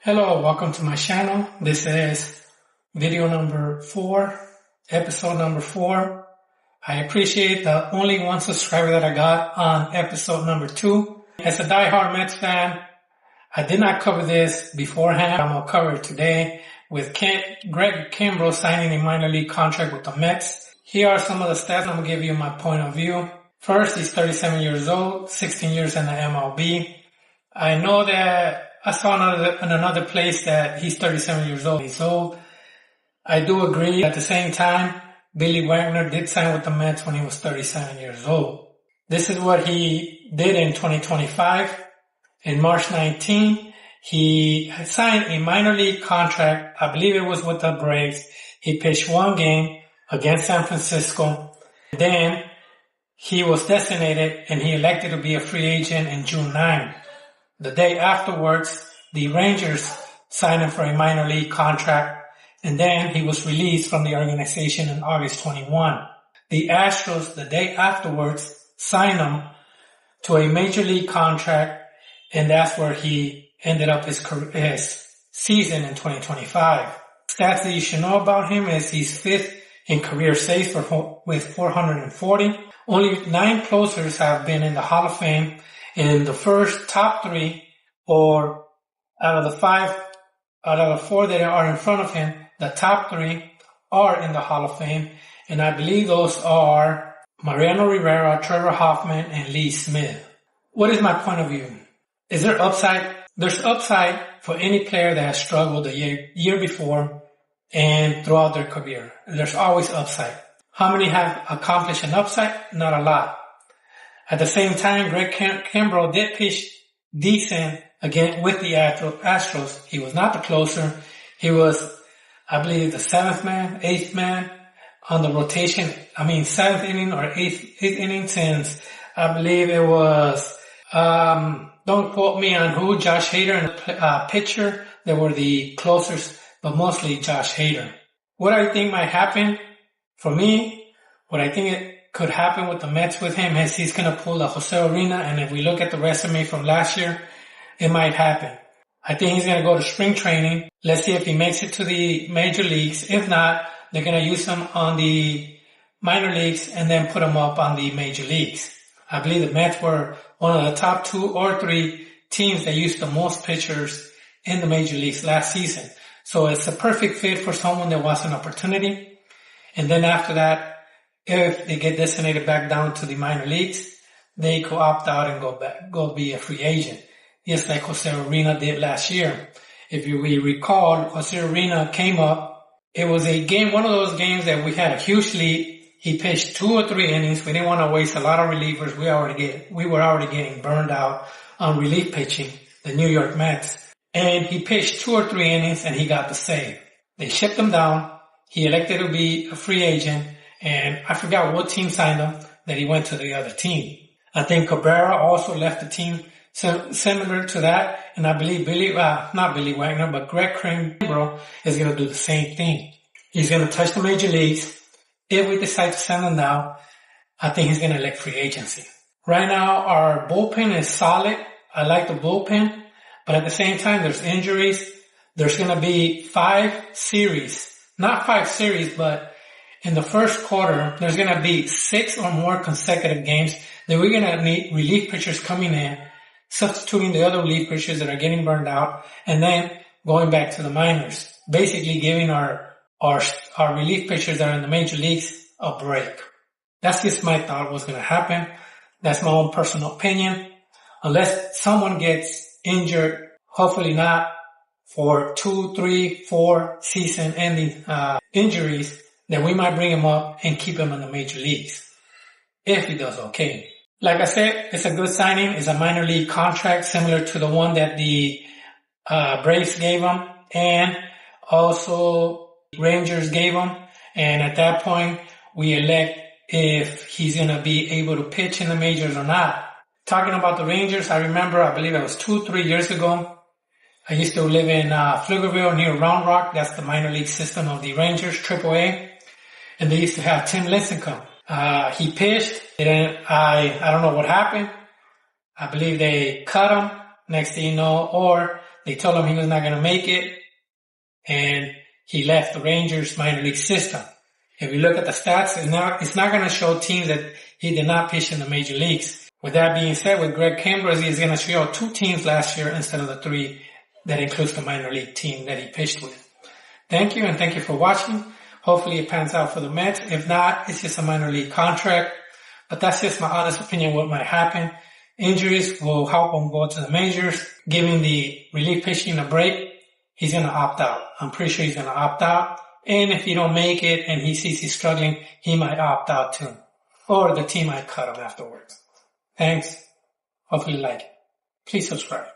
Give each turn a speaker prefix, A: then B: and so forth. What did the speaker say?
A: Hello, welcome to my channel. This is video number 4, episode number 4. I appreciate the only one subscriber that I got on episode number 2. As a diehard Mets fan, I did not cover this beforehand. I'm going to cover it today with Craig Kimbrel signing a minor league contract with the Mets. Here are some of the stats. I'm going to give you my point of view. First, he's 37 years old, 16 years in the MLB. I know that I saw in another place that he's 37 years old. He's old. I do agree. At the same time, Billy Wagner did sign with the Mets when he was 37 years old. This is what he did in 2025. In March 19, he had signed a minor league contract. I believe it was with the Braves. He pitched one game against San Francisco. Then he was designated and he elected to be a free agent in June 9. The day afterwards, the Rangers signed him for a minor league contract, and then he was released from the organization in August 21. The Astros, the day afterwards, signed him to a major league contract, and that's where he ended up his season in 2025. Stats that you should know about him is he's 5th in career saves with 440. Only 9 closers have been in the Hall of Fame. In the first top 3, or out of the 4 that are in front of him, the top 3 are in the Hall of Fame. And I believe those are Mariano Rivera, Trevor Hoffman, and Lee Smith. What is my point of view? Is there upside? There's upside for any player that has struggled the year before and throughout their career. There's always upside. How many have accomplished an upside? Not a lot. At the same time, Craig Kimbrel did pitch decent again with the Astros. He was not the closer. He was, I believe, the 7th man, 8th man on the rotation. 7th inning or 8th inning since I believe it was, don't quote me on who, Josh Hader and the pitcher. They were the closers, but mostly Josh Hader. What I think might happen for me, what I think it could happen with the Mets with him is he's going to pull a Jose Urena, and if we look at the resume from last year, it might happen. I think he's going to go to spring training. Let's see if he makes it to the major leagues. If not, they're going to use him on the minor leagues and then put him up on the major leagues. I believe the Mets were one of the top 2 or 3 teams that used the most pitchers in the major leagues last season. So it's a perfect fit for someone that wants an opportunity. And then after that, if they get designated back down to the minor leagues, they could opt out and go be a free agent. Just like Jose Urena did last year. If we recall, Jose Urena came up. It was one of those games that we had a huge lead. He pitched 2 or 3 innings. We didn't want to waste a lot of relievers. We were already getting burned out on relief pitching, the New York Mets. And he pitched 2 or 3 innings and he got the save. They shipped him down. He elected to be a free agent. And I forgot what team signed him, that he went to the other team. I think Cabrera also left the team similar to that. And I believe not Billy Wagner, but Craig Kimbrel is going to do the same thing. He's going to touch the major leagues. If we decide to send him down, I think he's going to elect free agency. Right now, our bullpen is solid. I like the bullpen. But at the same time, there's injuries. There's going to be 5 series. Not 5 series, but in the first quarter, there's going to be 6 or more consecutive games that we're going to need relief pitchers coming in, substituting the other relief pitchers that are getting burned out, and then going back to the minors. Basically giving our relief pitchers that are in the major leagues a break. That's just my thought what's going to happen. That's my own personal opinion. Unless someone gets injured, hopefully not, for 2, 3, 4 season-ending injuries, then we might bring him up and keep him in the major leagues. If he does okay. Like I said, it's a good signing. It's a minor league contract similar to the one that the Braves gave him and also Rangers gave him. And at that point, we elect if he's going to be able to pitch in the majors or not. Talking about the Rangers, I believe it was 2-3 years ago. I used to live in Pflugerville near Round Rock. That's the minor league system of the Rangers, AAA. And they used to have Tim Lincecum. He pitched, and I don't know what happened. I believe they cut him next thing you know, or They told him he was not going to make it, and he left the Rangers minor league system. If you look at the stats, it's not going to show teams that he did not pitch in the major leagues. With that being said, with Craig Kimbrel, he's going to show 2 teams last year instead of the 3 that includes the minor league team that he pitched with. Thank you, and thank you for watching. Hopefully it pans out for the Mets. If not, it's just a minor league contract. But that's just my honest opinion what might happen. Injuries will help him go to the majors. Giving the relief pitching a break, he's going to opt out. I'm pretty sure he's going to opt out. And if you don't make it and he sees he's struggling, he might opt out too. Or the team might cut him afterwards. Thanks. Hopefully you like it. Please subscribe.